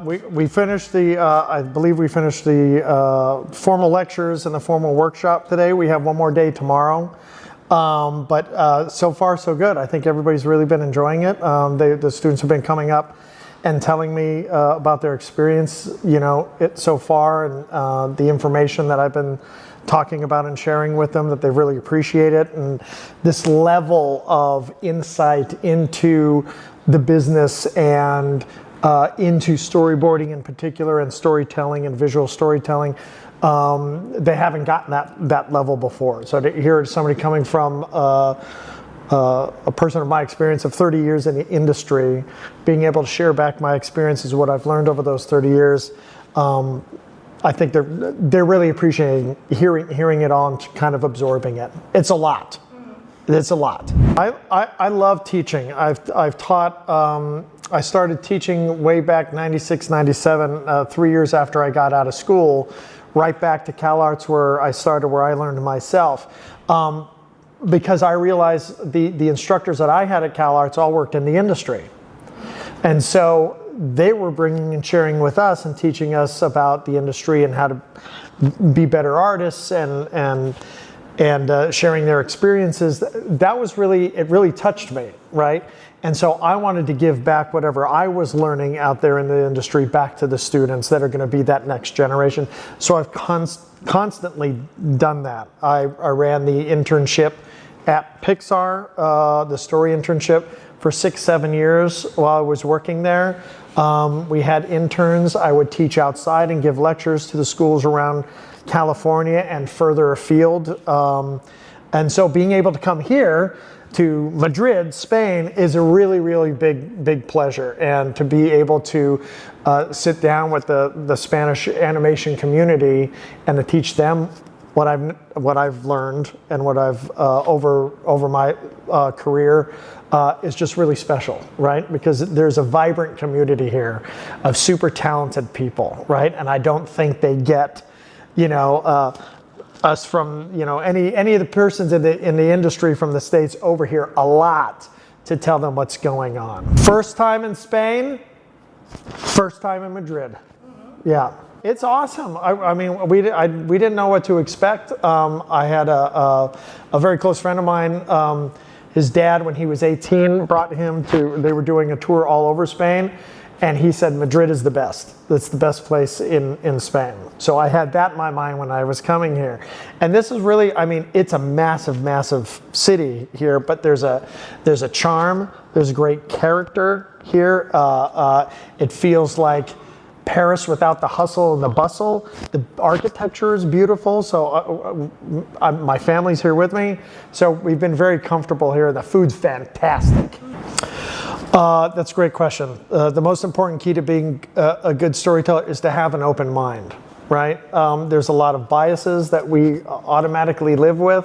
We finished the, I believe we finished the formal lectures and the formal workshop today. We have one more day tomorrow. But so far so good. I think everybody's really been enjoying it. The students have been coming up and telling me about their experience, so far, and the information that I've been talking about and sharing with them, that they really appreciate it. And this level of insight into the business and into storyboarding in particular, and storytelling and visual storytelling, they haven't gotten that level before. So to hear somebody coming from a person of my experience of 30 years in the industry, being able to share back my experiences, what I've learned over those 30 years, I think they're really appreciating hearing it all and kind of absorbing it. It's a lot. It's a lot. I love teaching. I've taught. I started teaching way back 96, 97, 3 years after I got out of school, right back to CalArts where I started, where I learned myself. Because I realized the instructors that I had at CalArts all worked in the industry. And so they were bringing and sharing with us and teaching us about the industry and how to be better artists and sharing their experiences. That was it really touched me, right? And so I wanted to give back whatever I was learning out there in the industry back to the students that are going to be that next generation. So I've constantly done that. I ran the internship at Pixar, the story internship, for 6-7 years while I was working there. We had interns. I would teach outside and give lectures to the schools around California and further afield. And so being able to come here to Madrid, Spain, is a really, really big pleasure. And to be able to sit down with the Spanish animation community and to teach them what I've learned and what I've over my career is just really special, right? Because there's a vibrant community here of super talented people, right? And I don't think they get, us from any of the persons in the industry from the States over here a lot to tell them what's going on. First time in Spain, first time in Madrid. Mm-hmm. Yeah, it's awesome. I mean, we didn't know what to expect. I had a very close friend of mine. His dad, when he was 18, brought him they were doing a tour all over Spain. And he said, Madrid is the best. That's the best place in Spain. So I had that in my mind when I was coming here. And this is really, it's a massive, massive city here, but there's a charm, there's a great character here. It feels like Paris without the hustle and the bustle. The architecture is beautiful, so my family's here with me. So we've been very comfortable here. The food's fantastic. That's a great question. The most important key to being a good storyteller is to have an open mind, right? There's a lot of biases that we automatically live with,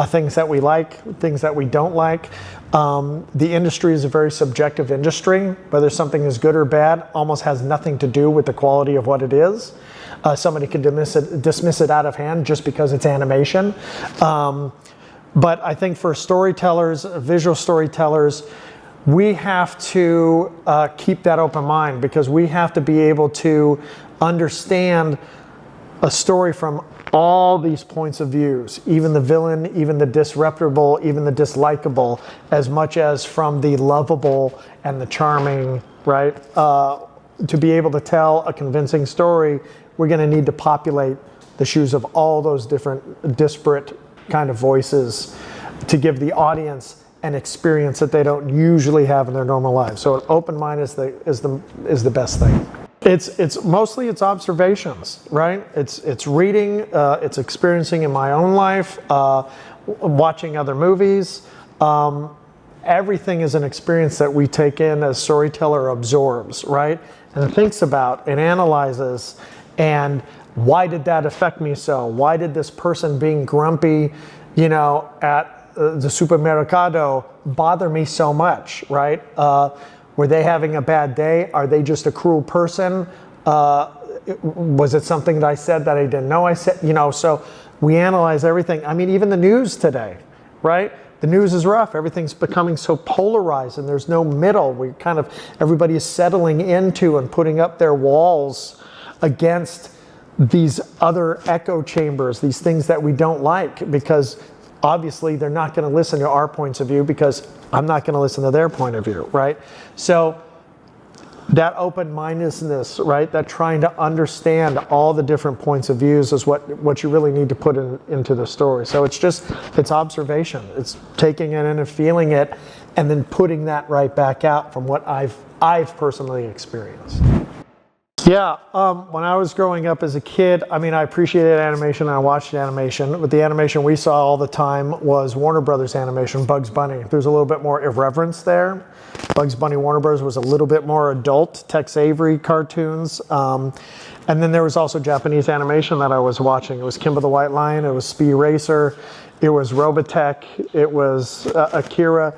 things that we like, things that we don't like. The industry is a very subjective industry. Whether something is good or bad almost has nothing to do with the quality of what it is. Somebody can dismiss it out of hand just because it's animation. But I think for storytellers, visual storytellers, we have to keep that open mind, because we have to be able to understand a story from all these points of views, even the villain, even the disreputable, even the dislikable, as much as from the lovable and the charming, right? To be able to tell a convincing story, we're going to need to populate the shoes of all those different disparate kind of voices to give the audience an experience that they don't usually have in their normal lives. So an open mind is the best thing. It's mostly observations, right? It's reading, it's experiencing in my own life, watching other movies. Everything is an experience that we take in as storyteller absorbs, right? And thinks about and analyzes, and why did that affect me so? Why did this person being grumpy, at the supermercado bother me so much, right? Were they having a bad day? Are they just a cruel person? Was it something that I said that I didn't know I said? So we analyze everything. Even the news today, right? The news is rough. Everything's becoming so polarized and there's no middle. Everybody is settling into and putting up their walls against these other echo chambers, these things that we don't like, because obviously they're not going to listen to our points of view because I'm not going to listen to their point of view, right? So that open-mindedness, right, that trying to understand all the different points of views is what you really need to put into the story. So it's observation. It's taking it in and feeling it and then putting that right back out from what I've personally experienced. Yeah, when I was growing up as a kid, I appreciated animation and I watched animation, but the animation we saw all the time was Warner Brothers animation, Bugs Bunny. There's a little bit more irreverence there. Bugs Bunny, Warner Brothers was a little bit more adult, Tex Avery cartoons. And then there was also Japanese animation that I was watching. It was Kimba the White Lion, it was Speed Racer, it was Robotech, it was Akira.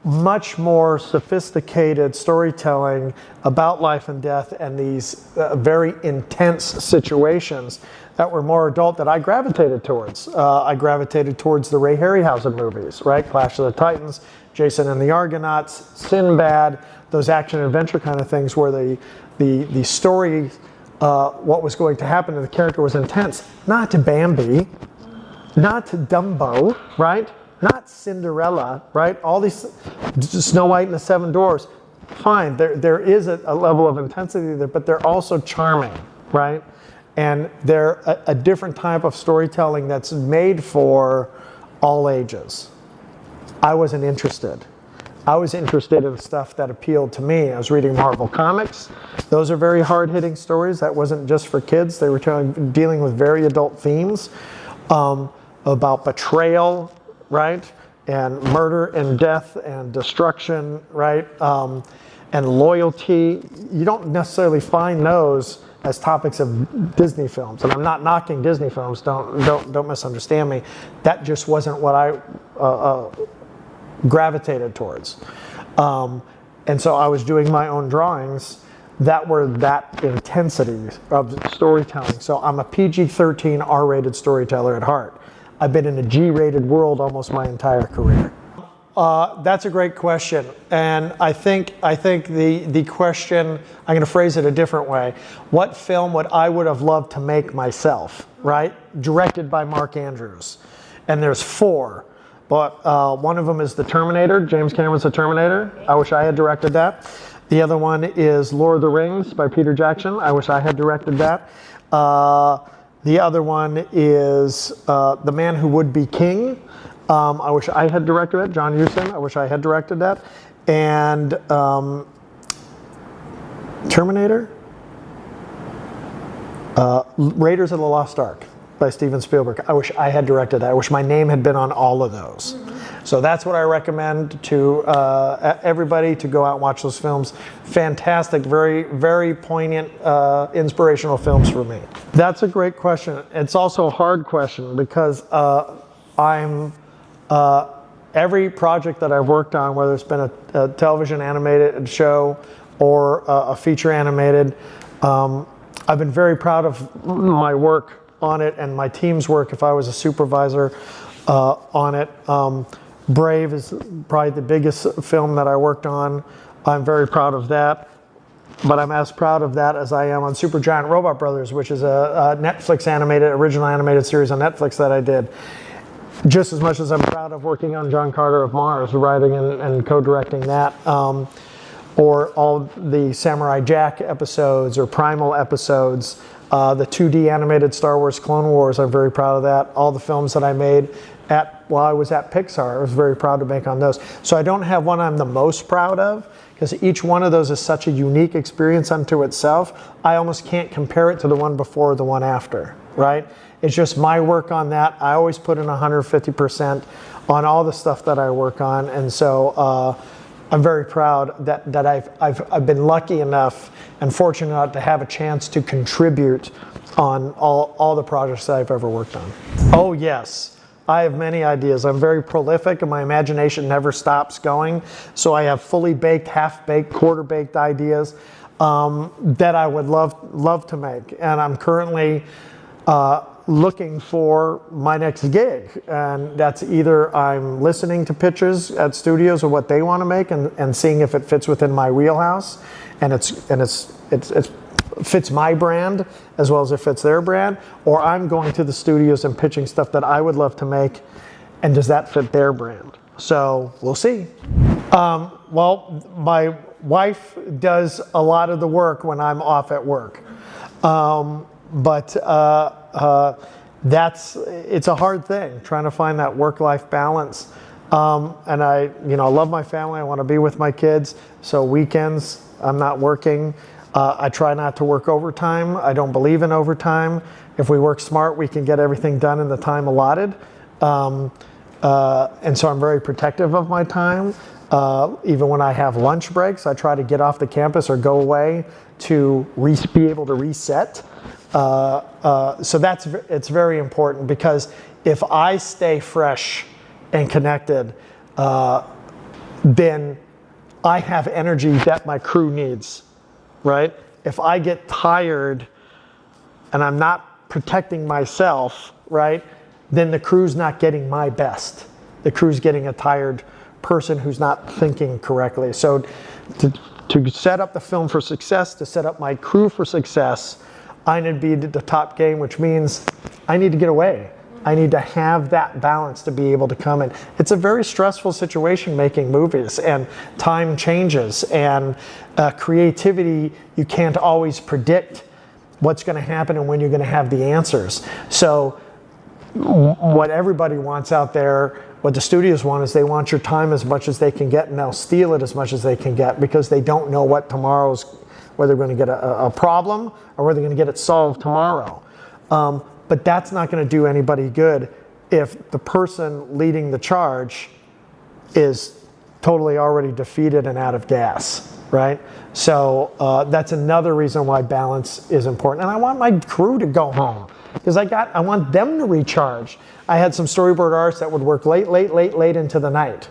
Much more sophisticated storytelling about life and death and these very intense situations that were more adult that I gravitated towards. I gravitated towards the Ray Harryhausen movies, right? Clash of the Titans, Jason and the Argonauts, Sinbad, those action adventure kind of things where the story, what was going to happen to the character was intense. Not to Bambi, not to Dumbo, right? Not Cinderella, right? All these, Snow White and the Seven Dwarfs, fine. There is a level of intensity there, but they're also charming, right? And they're a different type of storytelling that's made for all ages. I wasn't interested. I was interested in stuff that appealed to me. I was reading Marvel Comics. Those are very hard-hitting stories. That wasn't just for kids. They were dealing with very adult themes about betrayal, right? And murder and death and destruction, right? And loyalty. You don't necessarily find those as topics of Disney films. And I'm not knocking Disney films, don't misunderstand me. That just wasn't what I gravitated towards. And so I was doing my own drawings that were that intensity of storytelling. So I'm a PG-13 R-rated storyteller at heart. I've been in a G-rated world almost my entire career. That's a great question, and I think the question, I'm going to phrase it a different way. What film would have loved to make myself, right? Directed by Mark Andrews, and there's 4, but one of them is The Terminator. James Cameron's The Terminator. I wish I had directed that. The other one is Lord of the Rings by Peter Jackson. I wish I had directed that. The other one is The Man Who Would Be King. I wish I had directed that. John Huston, I wish I had directed that. And Terminator? Raiders of the Lost Ark by Steven Spielberg. I wish I had directed that. I wish my name had been on all of those. So that's what I recommend to everybody, to go out and watch those films. Fantastic, very, very poignant, inspirational films for me. That's a great question. It's also a hard question because every project that I've worked on, whether it's been a television animated show or a feature animated, I've been very proud of my work on it and my team's work if I was a supervisor on it. Brave is probably the biggest film that I worked on. I'm very proud of that. But I'm as proud of that as I am on Supergiant Robot Brothers, which is a Netflix original animated series on Netflix that I did. Just as much as I'm proud of working on John Carter of Mars, writing and co-directing that. Or all the Samurai Jack episodes or Primal episodes. The 2D animated Star Wars Clone Wars, I'm very proud of that. All the films that I made while I was at Pixar, I was very proud to make on those. So I don't have one I'm the most proud of, because each one of those is such a unique experience unto itself. I almost can't compare it to the one before or the one after, right? It's just my work on that. I always put in 150% on all the stuff that I work on, and so I'm very proud that I've been lucky enough and fortunate enough to have a chance to contribute on all the projects that I've ever worked on. Oh yes, I have many ideas. I'm very prolific and my imagination never stops going. So I have fully baked, half-baked, quarter-baked ideas that I would love to make. And I'm currently looking for my next gig, and that's either I'm listening to pitches at studios of what they want to make and seeing if it fits within my wheelhouse, and it fits my brand as well as it fits their brand, or I'm going to the studios and pitching stuff that I would love to make, and does that fit their brand? So we'll see. Well, my wife does a lot of the work when I'm off at work. It's a hard thing trying to find that work-life balance. And I love my family. I want to be with my kids. So weekends, I'm not working. I try not to work overtime. I don't believe in overtime. If we work smart, we can get everything done in the time allotted. And so I'm very protective of my time. Even when I have lunch breaks, I try to get off the campus or go away to be able to reset. So it's very important, because if I stay fresh and connected, then I have energy that my crew needs, right? If I get tired and I'm not protecting myself, right, then the crew's not getting my best. The crew's getting a tired person who's not thinking correctly. So to set up the film for success, to set up my crew for success, I need to be at the top game, which means I need to get away. I need to have that balance to be able to come in. It's a very stressful situation making movies, and time changes, and creativity, you can't always predict what's going to happen and when you're going to have the answers. So what everybody wants out there, what the studios want, is they want your time as much as they can get, and they'll steal it as much as they can get, because they don't know what tomorrow's, whether they're going to get a problem or whether they're going to get it solved tomorrow. But that's not going to do anybody good if the person leading the charge is totally already defeated and out of gas, right? So that's another reason why balance is important. And I want my crew to go home, because I want them to recharge. I had some storyboard artists that would work late into the night.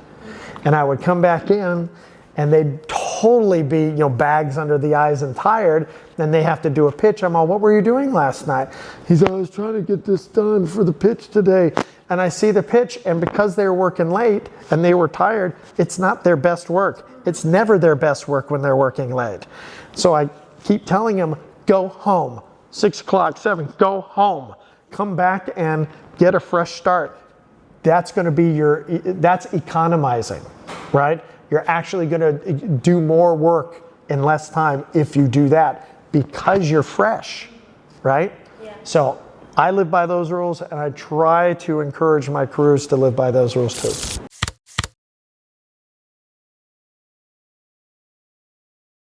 And I would come back in, and they'd totally be, bags under the eyes and tired. Then they have to do a pitch. I'm all, what were you doing last night? He's all, I was trying to get this done for the pitch today. And I see the pitch, and because they were working late and they were tired, it's not their best work. It's never their best work when they're working late. So I keep telling them, go home. 6 o'clock, 7, go home. Come back and get a fresh start. That's going to be that's economizing, right? You're actually going to do more work in less time if you do that, because you're fresh, right? Yeah. So I live by those rules, and I try to encourage my crews to live by those rules too.